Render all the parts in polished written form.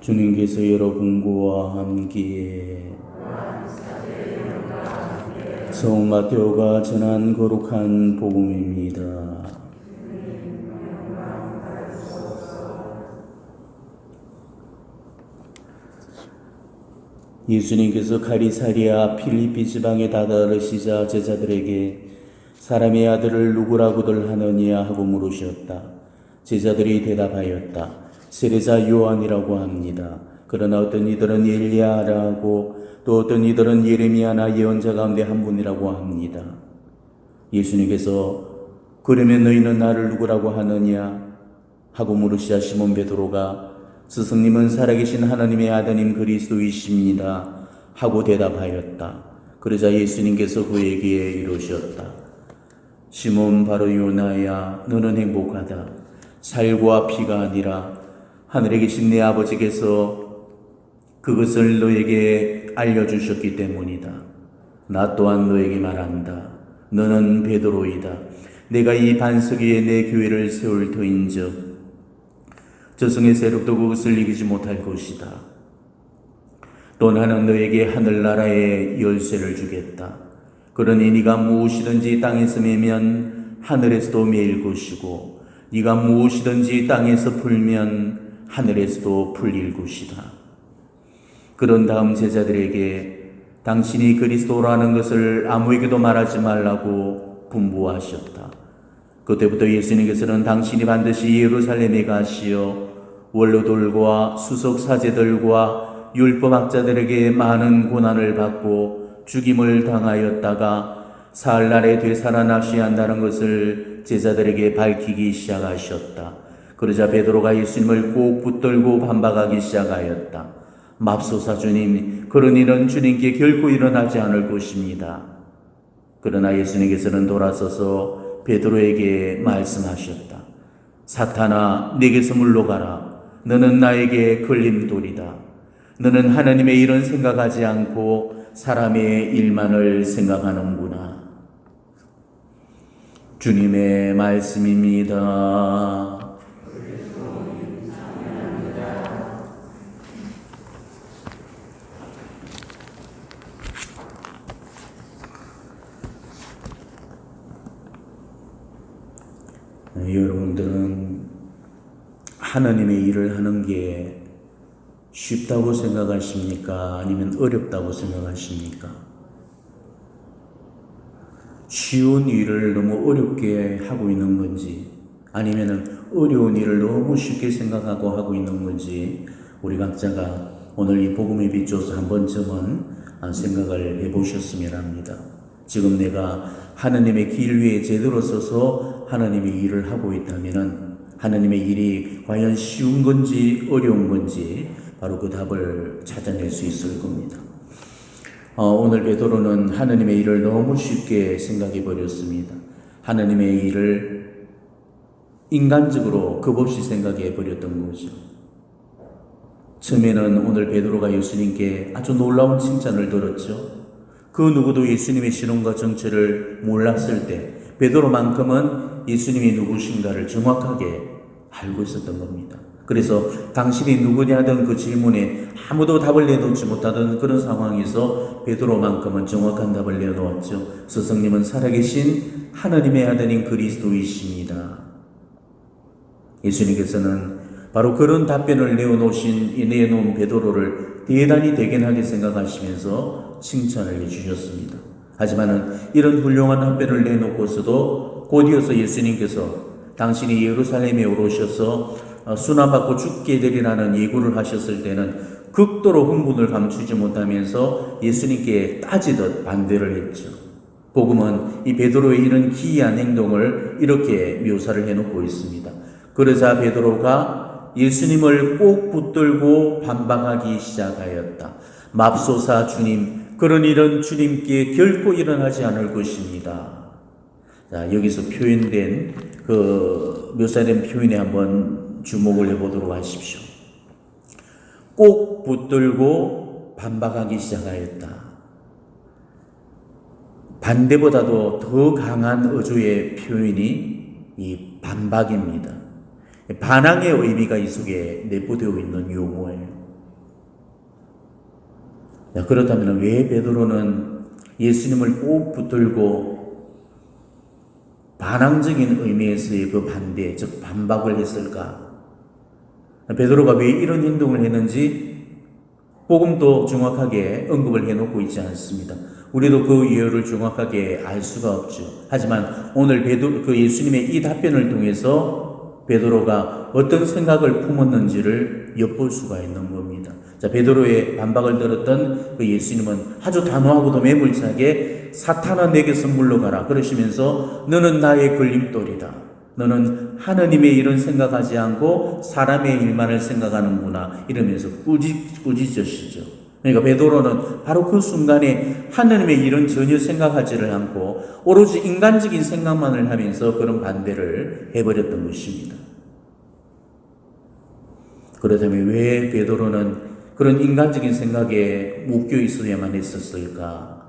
주님께서 여러분과 함께 성령 마테오가 전한 거룩한 복음입니다. 예수님께서 가리사리아 필리피 지방에 다다르시자 제자들에게 사람의 아들을 누구라고들 하느냐 하고 물으셨다. 제자들이 대답하였다. 세례자 요한이라고 합니다. 그러나 어떤 이들은 엘리야라고, 또 어떤 이들은 예레미야나 예언자 가운데 한 분이라고 합니다. 예수님께서 그러면 너희는 나를 누구라고 하느냐 하고 물으시자 시몬 베드로가 스승님은 살아계신 하나님의 아드님 그리스도이십니다 하고 대답하였다. 그러자 예수님께서 그에게 이르셨다. 시몬 바로 요나야, 너는 행복하다. 살과 피가 아니라 하늘에 계신 내 아버지께서 그것을 너에게 알려주셨기 때문이다. 나 또한 너에게 말한다. 너는 베드로이다. 내가 이 반석 위에 내 교회를 세울 터인즉 저승의 세력도 그것을 이기지 못할 것이다. 또 나는 너에게 하늘나라의 열쇠를 주겠다. 그러니 네가 무엇이든지 땅에서 매면 하늘에서도 매일 것이고 네가 무엇이든지 땅에서 풀면 하늘에서도 풀릴 것이다. 그런 다음 제자들에게 당신이 그리스도라는 것을 아무에게도 말하지 말라고 분부하셨다. 그때부터 예수님께서는 당신이 반드시 예루살렘에 가시어 원로들과 수석 사제들과 율법학자들에게 많은 고난을 받고 죽임을 당하였다가 사흘날에 되살아나셔야 한다는 것을 제자들에게 밝히기 시작하셨다. 그러자 베드로가 예수님을 꼭 붙들고 반박하기 시작하였다. 맙소사 주님, 그런 일은 주님께 결코 일어나지 않을 것입니다. 그러나 예수님께서는 돌아서서 베드로에게 말씀하셨다. 사탄아, 내게서 물러가라. 너는 나에게 걸림돌이다. 너는 하나님의 일은 생각하지 않고 사람의 일만을 생각하는구나. 주님의 말씀입니다. 여러분들은 하나님의 일을 하는 게 쉽다고 생각하십니까? 아니면 어렵다고 생각하십니까? 쉬운 일을 너무 어렵게 하고 있는 건지, 아니면 어려운 일을 너무 쉽게 생각하고 하고 있는 건지, 우리 각자가 오늘 이 복음에 비춰서 한 번쯤은 생각을 해보셨으면 합니다. 지금 내가 하나님의 길 위에 제대로 서서 하나님의 일을 하고 있다면 하나님의 일이 과연 쉬운 건지 어려운 건지 바로 그 답을 찾아낼 수 있을 겁니다. 오늘 베드로는 하나님의 일을 너무 쉽게 생각해 버렸습니다. 하나님의 일을 인간적으로 겁없이 생각해 버렸던 거죠. 처음에는 오늘 베드로가 예수님께 아주 놀라운 칭찬을 들었죠. 그 누구도 예수님의 신원과 정체를 몰랐을 때 베드로만큼은 예수님이 누구신가를 정확하게 알고 있었던 겁니다. 그래서 당신이 누구냐던 그 질문에 아무도 답을 내놓지 못하던 그런 상황에서 베드로만큼은 정확한 답을 내놓았죠. 스승님은 살아계신 하나님의 아들인 그리스도이십니다. 예수님께서는 바로 그런 답변을 내놓은 베드로를 대단히 대견하게 생각하시면서 칭찬을 해주셨습니다. 하지만 이런 훌륭한 답변을 내놓고서도 곧이어서 예수님께서 당신이 예루살렘에 오르셔서 순환받고 죽게 되리라는 예고를 하셨을 때는 극도로 흥분을 감추지 못하면서 예수님께 따지듯 반대를 했죠. 복음은 이 베드로의 이런 기이한 행동을 이렇게 묘사를 해놓고 있습니다. 그러자 베드로가 예수님을 꼭 붙들고 반박하기 시작하였다. 맙소사 주님, 그런 일은 주님께 결코 일어나지 않을 것입니다. 자, 여기서 표현된 묘사된 표현에 한번 주목을 해보도록 하십시오. 꼭 붙들고 반박하기 시작하였다. 반대보다도 더 강한 어조의 표현이 이 반박입니다. 반항의 의미가 이 속에 내포되어 있는 용어예요. 자, 그렇다면 왜 베드로는 예수님을 꼭 붙들고 반항적인 의미에서의 그 반대, 즉 반박을 했을까? 베드로가 왜 이런 행동을 했는지 복음도 정확하게 언급을 해놓고 있지 않습니다. 우리도 그 이유를 정확하게 알 수가 없죠. 하지만 오늘 예수님의 이 답변을 통해서 베드로가 어떤 생각을 품었는지를 엿볼 수가 있는 겁니다. 자, 베드로의 반박을 들었던 그 예수님은 아주 단호하고도 매몰차게 사탄아 내게서 물러가라 그러시면서 너는 나의 걸림돌이다. 너는 하느님의 일은 생각하지 않고 사람의 일만을 생각하는구나 이러면서 꾸짖으시죠. 그러니까 베드로는 바로 그 순간에 하느님의 일은 전혀 생각하지를 않고 오로지 인간적인 생각만을 하면서 그런 반대를 해버렸던 것입니다. 그렇다면 왜 베드로는 그런 인간적인 생각에 묶여 있어야만 했었을까?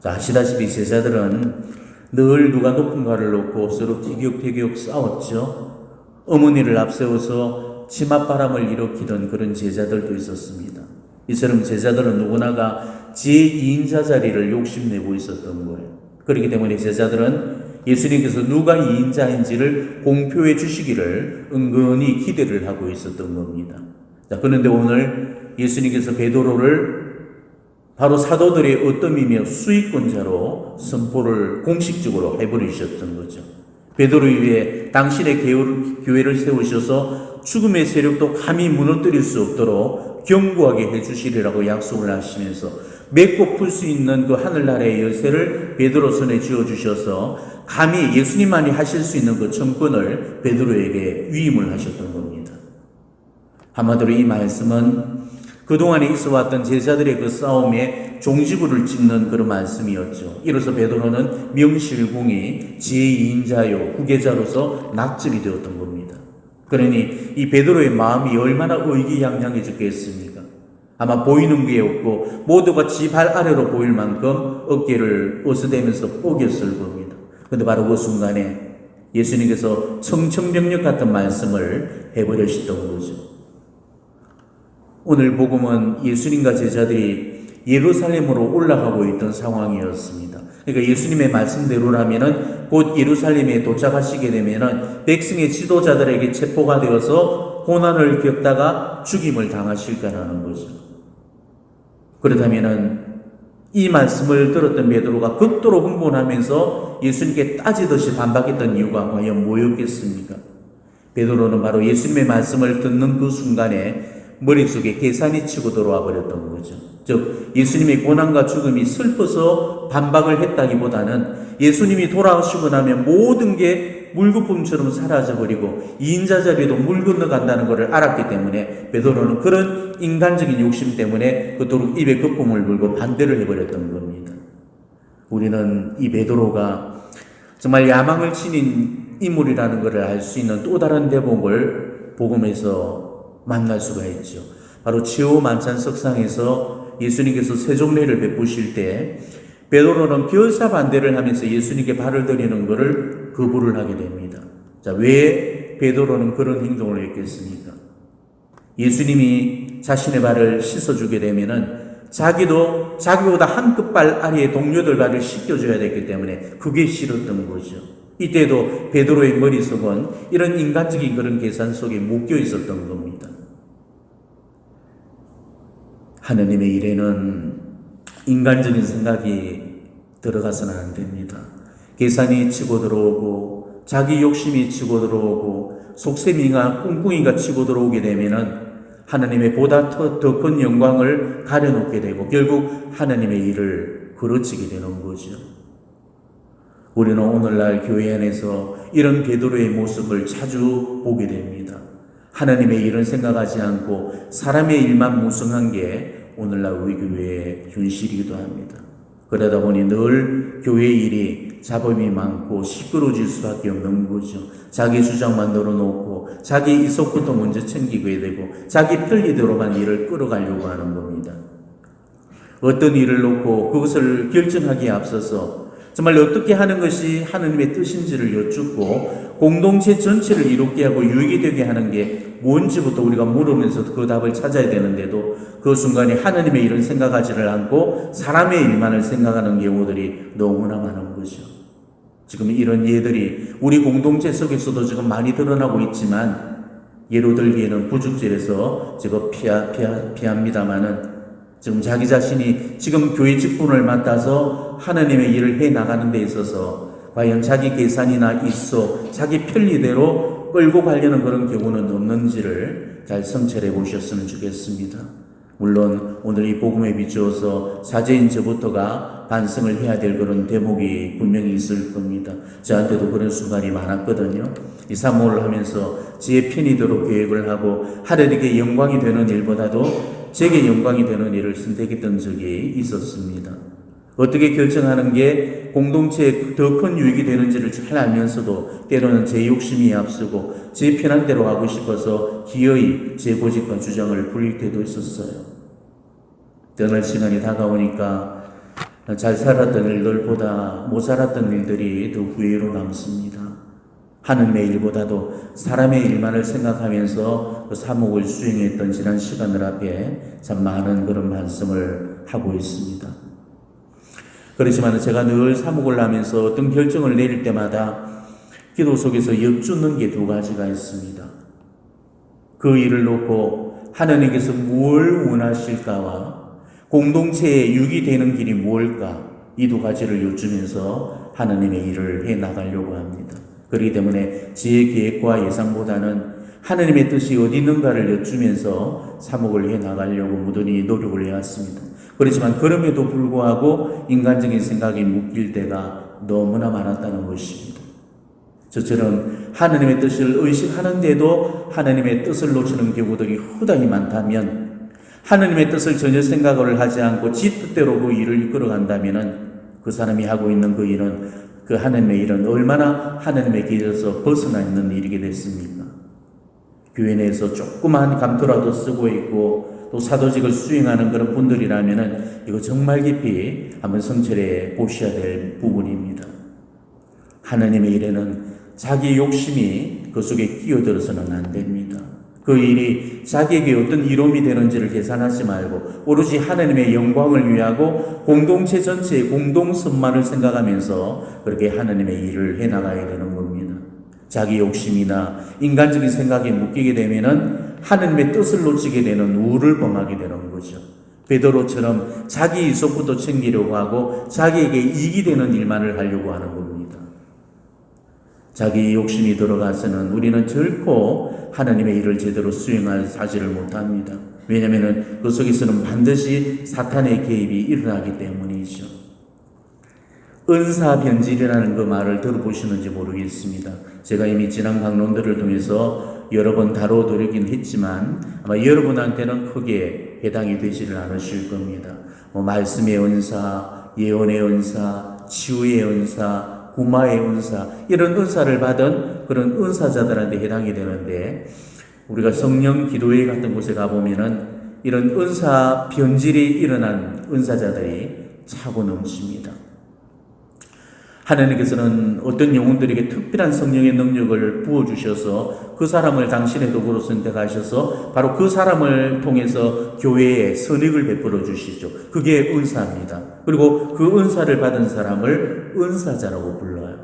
자, 아시다시피 제자들은 늘 누가 높은가를 놓고 서로 티격태격 싸웠죠. 어머니를 앞세워서 치맛바람을 일으키던 그런 제자들도 있었습니다. 이처럼 제자들은 누구나가 제2인자 자리를 욕심내고 있었던 거예요. 그렇기 때문에 제자들은 예수님께서 누가 2인자인지를 공표해 주시기를 은근히 기대를 하고 있었던 겁니다. 자, 그런데 오늘 예수님께서 베드로를 바로 사도들의 어뜸이며 수익권자로 선포를 공식적으로 해버리셨던 거죠. 베드로 위에 당신의 교회를 세우셔서 죽음의 세력도 감히 무너뜨릴 수 없도록 견고하게 해주시리라고 약속을 하시면서 맺고 풀 수 있는 그 하늘나라의 열쇠를 베드로 손에 쥐어주셔서 감히 예수님만이 하실 수 있는 그 청권을 베드로에게 위임을 하셨던 겁니다. 한마디로 이 말씀은 그동안에 있어왔던 제자들의 그 싸움에 종지부를 찍는 그런 말씀이었죠. 이로써 베드로는 명실공히 제2인자요 후계자로서 낙점이 되었던 겁니다. 그러니 이 베드로의 마음이 얼마나 의기양양해졌겠습니까? 아마 보이는 게 없고 모두가 지 발 아래로 보일 만큼 어깨를 어스대면서 뽀겼을 겁니다. 그런데 바로 그 순간에 예수님께서 청천벽력 같은 말씀을 해버리셨던 거죠. 오늘 복음은 예수님과 제자들이 예루살렘으로 올라가고 있던 상황이었습니다. 그러니까 예수님의 말씀대로라면은 곧 예루살렘에 도착하시게 되면은 백성의 지도자들에게 체포가 되어서 고난을 겪다가 죽임을 당하실 거라는 거죠. 그렇다면은 이 말씀을 들었던 베드로가 극도로 흥분하면서 예수님께 따지듯이 반박했던 이유가 과연 뭐였겠습니까? 베드로는 바로 예수님의 말씀을 듣는 그 순간에 머릿속에 계산이 치고 들어와 버렸던 거죠. 즉 예수님의 고난과 죽음이 슬퍼서 반박을 했다기보다는 예수님이 돌아오시고 나면 모든 게 물거품처럼 사라져버리고 2인자 자리도 물 건너간다는 것을 알았기 때문에 베드로는 그런 인간적인 욕심 때문에 그토록 입에 거품을 물고 반대를 해버렸던 겁니다. 우리는 이 베드로가 정말 야망을 지닌 인물이라는 것을 알 수 있는 또 다른 대목을 복음에서 만날 수가 있죠. 바로 최후 만찬석상에서 예수님께서 세종례를 베푸실 때 베드로는 결사 반대를 하면서 예수님께 발을 들이는 것을 거부를 하게 됩니다. 자, 왜 베드로는 그런 행동을 했겠습니까? 예수님이 자신의 발을 씻어주게 되면은 자기도 자기보다 한 끗발 아래의 동료들 발을 씻겨줘야 됐기 때문에 그게 싫었던 거죠. 이때도 베드로의 머릿속은 이런 인간적인 그런 계산 속에 묶여 있었던 겁니다. 하느님의 일에는 인간적인 생각이 들어가서는 안 됩니다. 계산이 치고 들어오고 자기 욕심이 치고 들어오고 속셈이가 꿍꿍이가 치고 들어오게 되면은 하나님의 보다 더 큰 영광을 가려놓게 되고 결국 하나님의 일을 거르치게 되는 거죠. 우리는 오늘날 교회 안에서 이런 베드로의 모습을 자주 보게 됩니다. 하나님의 일은 생각하지 않고 사람의 일만 무성한 게 오늘날 우리 교회의 현실이기도 합니다. 그러다 보니 늘 교회 일이 잡음이 많고 시끄러워질 수밖에 없는 거죠. 자기 주장만 늘어놓고 자기 이속부터 먼저 챙기게 되고 자기 편리대로만 일을 끌어가려고 하는 겁니다. 어떤 일을 놓고 그것을 결정하기에 앞서서 정말 어떻게 하는 것이 하느님의 뜻인지를 여쭙고 공동체 전체를 이롭게 하고 유익이 되게 하는 게 뭔지부터 우리가 물으면서 그 답을 찾아야 되는데도 그 순간에 하느님의 일은 생각하지를 않고 사람의 일만을 생각하는 경우들이 너무나 많은 거죠. 지금 이런 예들이 우리 공동체 속에서도 지금 많이 드러나고 있지만, 예로 들기에는 부축절에서 지금 피합니다마는 지금 자기 자신이 지금 교회 직분을 맡아서 하나님의 일을 해 나가는 데 있어서 과연 자기 계산이나 있어 자기 편리대로 끌고 가려는 그런 경우는 없는지를 잘 성찰해 보셨으면 좋겠습니다. 물론 오늘 이 복음에 비추어서 사제인 저부터가 반성을 해야 될 그런 대목이 분명히 있을 겁니다. 저한테도 그런 순간이 많았거든요. 이 사모를 하면서 제 편의대로 계획을 하고 하나님께 영광이 되는 일보다도 제게 영광이 되는 일을 선택했던 적이 있었습니다. 어떻게 결정하는 게 공동체에 더 큰 유익이 되는지를 잘 알면서도 때로는 제 욕심이 앞서고 제 편한 대로 하고 싶어서 기어이 제 고집과 주장을 부릴 때도 있었어요. 떠날 시간이 다가오니까 잘 살았던 일들보다 못 살았던 일들이 더 후회로 남습니다. 하느님의 일보다도 사람의 일만을 생각하면서 그 사목을 수행했던 지난 시간들 앞에 참 많은 그런 반성을 하고 있습니다. 그렇지만 제가 늘 사목을 하면서 어떤 결정을 내릴 때마다 기도 속에서 엿주는 게 두 가지가 있습니다. 그 일을 놓고 하나님께서 뭘 원하실까와 공동체에 유익이 되는 길이 뭘까, 이 두 가지를 여쭈면서 하나님의 일을 해 나가려고 합니다. 그렇기 때문에 제 계획과 예상보다는 하나님의 뜻이 어디 있는가를 여쭈면서 사목을 해 나가려고 무던히 노력을 해왔습니다. 그렇지만 그럼에도 불구하고 인간적인 생각이 묶일 때가 너무나 많았다는 것입니다. 저처럼 하나님의 뜻을 의식하는데도 하나님의 뜻을 놓치는 경우들이 허다히 많다면, 하나님의 뜻을 전혀 생각을 하지 않고 지 뜻대로 그 일을 이끌어간다면 그 사람이 하고 있는 그 일은, 그 하나님의 일은 얼마나 하나님의 길에서 벗어나 있는 일이게 됐습니까? 교회 내에서 조그만 감투라도 쓰고 있고 또 사도직을 수행하는 그런 분들이라면은 이거 정말 깊이 한번 성찰해 보셔야 될 부분입니다. 하나님의 일에는 자기 욕심이 그 속에 끼어들어서는 안 됩니다. 그 일이 자기에게 어떤 이로움이 되는지를 계산하지 말고 오로지 하나님의 영광을 위하고 공동체 전체의 공동선만을 생각하면서 그렇게 하나님의 일을 해나가야 되는 겁니다. 자기 욕심이나 인간적인 생각에 묶이게 되면은 하나님의 뜻을 놓치게 되는 우를 범하게 되는 거죠. 베드로처럼 자기 이속부터 챙기려고 하고 자기에게 이익이 되는 일만을 하려고 하는 겁니다. 자기 욕심이 들어가서는 우리는 결코 하나님의 일을 제대로 수행할 사지를 못합니다. 왜냐하면 그 속에서는 반드시 사탄의 개입이 일어나기 때문이죠. 은사변질이라는 그 말을 들어보시는지 모르겠습니다. 제가 이미 지난 강론들을 통해서 여러 번 다뤄드리긴 했지만 아마 여러분한테는 크게 해당이 되지를 않으실 겁니다. 말씀의 은사, 예언의 은사, 치유의 은사, 구마의 은사, 이런 은사를 받은 그런 은사자들한테 해당이 되는데, 우리가 성령 기도회 같은 곳에 가보면은 이런 은사 변질이 일어난 은사자들이 차고 넘칩니다. 하나님께서는 어떤 영혼들에게 특별한 성령의 능력을 부어주셔서 그 사람을 당신의 도구로 선택하셔서 바로 그 사람을 통해서 교회에 선익을 베풀어 주시죠. 그게 은사입니다. 그리고 그 은사를 받은 사람을 은사자라고 불러요.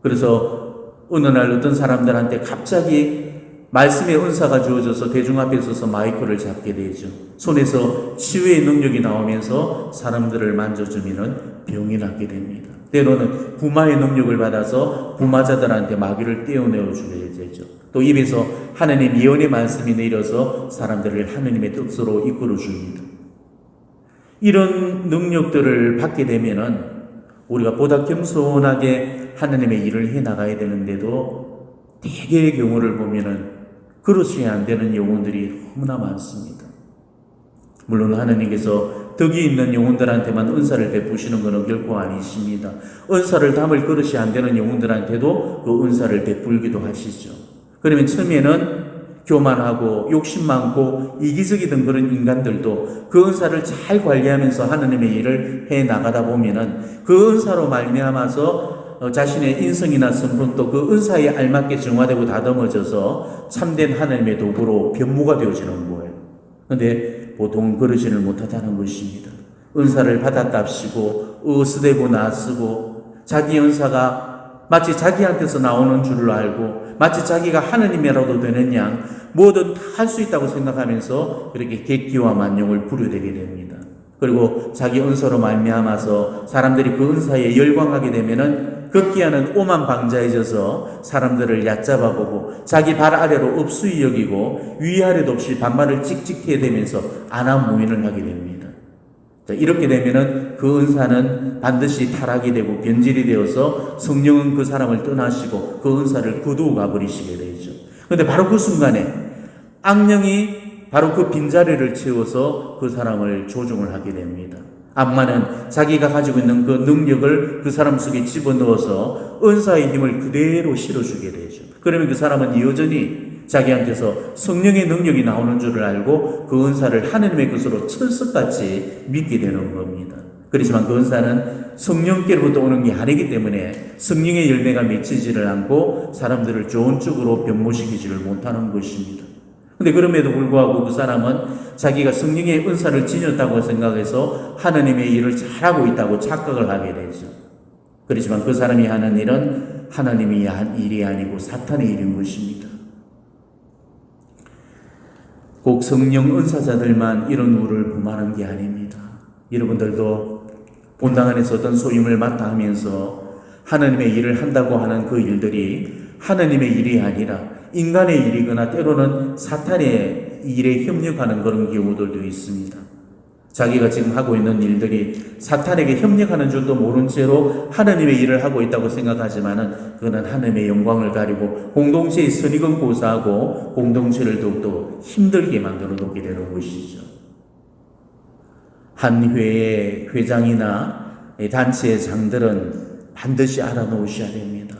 그래서 어느 날 어떤 사람들한테 갑자기 말씀의 은사가 주어져서 대중 앞에 서서 마이크를 잡게 되죠. 손에서 치유의 능력이 나오면서 사람들을 만져주면 병이 낫게 됩니다. 때로는 부마의 능력을 받아서 부마자들한테 마귀를 떼어내어 주게 되죠. 또 입에서 하나님 예언의 말씀이 내려서 사람들을 하나님의 뜻으로 이끌어 줍니다. 이런 능력들을 받게 되면은 우리가 보다 겸손하게 하나님의 일을 해 나가야 되는데도 대개의 경우를 보면은 그렇지 안 되는 영혼들이 너무나 많습니다. 물론 하나님께서 덕이 있는 영혼들한테만 은사를 베푸시는 것은 결코 아니십니다. 은사를 담을 그릇이 안 되는 영혼들한테도 그 은사를 베풀기도 하시죠. 그러면 처음에는 교만하고 욕심 많고 이기적이던 그런 인간들도 그 은사를 잘 관리하면서 하나님의 일을 해 나가다 보면은 그 은사로 말미암아서 자신의 인성이나 성품도 그 은사에 알맞게 정화되고 다듬어져서 참된 하나님의 도구로 변모가 되어지는 거예요. 그런데 보통 그러지를 못하다는 것입니다. 은사를 받았답시고 으스대고 나쓰고 자기 은사가 마치 자기한테서 나오는 줄로 알고 마치 자기가 하느님이라도 되는 양 뭐든 다 할 수 있다고 생각하면서 그렇게 객기와 만용을 부려대게 됩니다. 그리고 자기 은사로 말미암아서 사람들이 그 은사에 열광하게 되면은 급기야는 오만방자해져서 사람들을 얕잡아보고 자기 발 아래로 업수히 여기고 위아래도 없이 반발을 찍찍해 대면서 안하무인을 하게 됩니다. 이렇게 되면은 그 은사는 반드시 타락이 되고 변질이 되어서 성령은 그 사람을 떠나시고 그 은사를 거두어 가버리시게 되죠. 그런데 바로 그 순간에 악령이 바로 그 빈자리를 채워서 그 사람을 조종을 하게 됩니다. 암마는 자기가 가지고 있는 그 능력을 그 사람 속에 집어넣어서 은사의 힘을 그대로 실어주게 되죠. 그러면 그 사람은 여전히 자기한테서 성령의 능력이 나오는 줄을 알고 그 은사를 하느님의 것으로 철석같이 믿게 되는 겁니다. 그렇지만 그 은사는 성령께로부터 오는 게 아니기 때문에 성령의 열매가 맺히지를 않고 사람들을 좋은 쪽으로 변모시키지를 못하는 것입니다. 근데 그럼에도 불구하고 그 사람은 자기가 성령의 은사를 지녔다고 생각해서 하나님의 일을 잘하고 있다고 착각을 하게 되죠. 그렇지만 그 사람이 하는 일은 하나님이 한 일이 아니고 사탄의 일인 것입니다. 꼭 성령 은사자들만 이런 우를 범하는 게 아닙니다. 여러분들도 본당 안에서 어떤 소임을 맡아 하면서 하나님의 일을 한다고 하는 그 일들이 하나님의 일이 아니라 인간의 일이거나 때로는 사탄의 일에 협력하는 그런 경우들도 있습니다. 자기가 지금 하고 있는 일들이 사탄에게 협력하는 줄도 모른 채로 하나님의 일을 하고 있다고 생각하지만은 그거는 하나님의 영광을 가리고 공동체의 선익은 고사하고 공동체를 더욱더 힘들게 만들어 놓게 되는 것이죠. 한 회의 회장이나 단체의 장들은 반드시 알아놓으셔야 됩니다.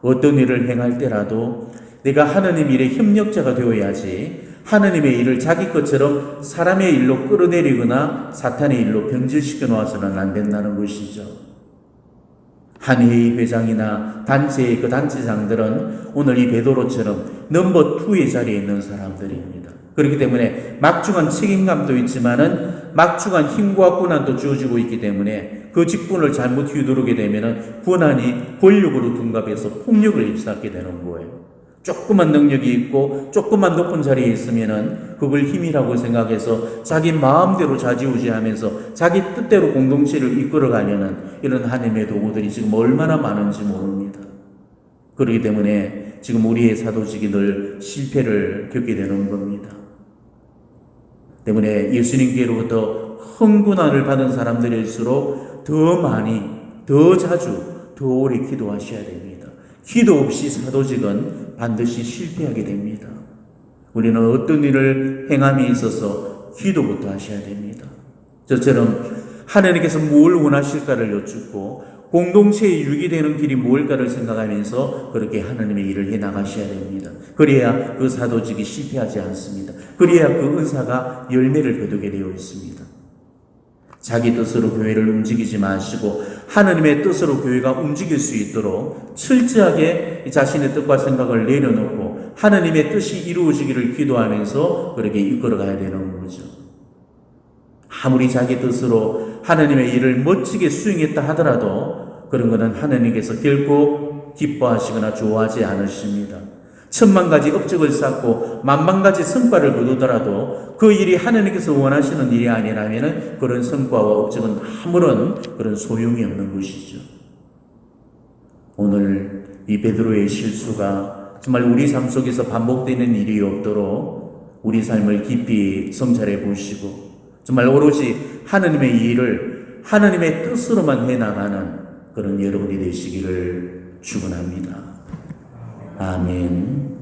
어떤 일을 행할 때라도 내가 하나님 일의 협력자가 되어야지 하나님의 일을 자기 것처럼 사람의 일로 끌어내리거나 사탄의 일로 변질시켜 놓아서는 안 된다는 것이죠. 한 회의 회장이나 단체의 그 단체장들은 오늘 이 베드로처럼 넘버 2의 자리에 있는 사람들입니다. 그렇기 때문에 막중한 책임감도 있지만은 막중한 힘과 권한도 주어지고 있기 때문에 그 직분을 잘못 휘두르게 되면은 권한이 권력으로 둔갑해서 폭력을 일삼게 되는 거예요. 조그만 능력이 있고 조그만 높은 자리에 있으면은 그걸 힘이라고 생각해서 자기 마음대로 좌지우지하면서 자기 뜻대로 공동체를 이끌어가려는 이런 하나님의 도구들이 지금 얼마나 많은지 모릅니다. 그렇기 때문에 지금 우리의 사도직이 늘 실패를 겪게 되는 겁니다. 때문에 예수님께로부터 흥분함을 받은 사람들일수록 더 많이, 더 자주, 더 오래 기도하셔야 됩니다. 기도 없이 사도직은 반드시 실패하게 됩니다. 우리는 어떤 일을 행함에 있어서 기도부터 하셔야 됩니다. 저처럼 하나님께서 뭘 원하실까를 여쭙고 공동체에 유익되는 길이 무엇일까를 생각하면서 그렇게 하나님의 일을 해나가셔야 됩니다. 그래야 그 사도직이 실패하지 않습니다. 그래야 그 은사가 열매를 거두게 되어 있습니다. 자기 뜻으로 교회를 움직이지 마시고 하나님의 뜻으로 교회가 움직일 수 있도록 철저하게 자신의 뜻과 생각을 내려놓고 하나님의 뜻이 이루어지기를 기도하면서 그렇게 이끌어가야 되는 거죠. 아무리 자기 뜻으로 하나님의 일을 멋지게 수행했다 하더라도 그런 것은 하나님께서 결코 기뻐하시거나 좋아하지 않으십니다. 10,000가지 업적을 쌓고 10,000가지 성과를 거두더라도 그 일이 하나님께서 원하시는 일이 아니라면 그런 성과와 업적은 아무런 그런 소용이 없는 것이죠. 오늘 이 베드로의 실수가 정말 우리 삶 속에서 반복되는 일이 없도록 우리 삶을 깊이 성찰해 보시고 정말 오로지 하나님의 일을 하나님의 뜻으로만 해나가는 그런 여러분이 되시기를 축원합니다. 아멘.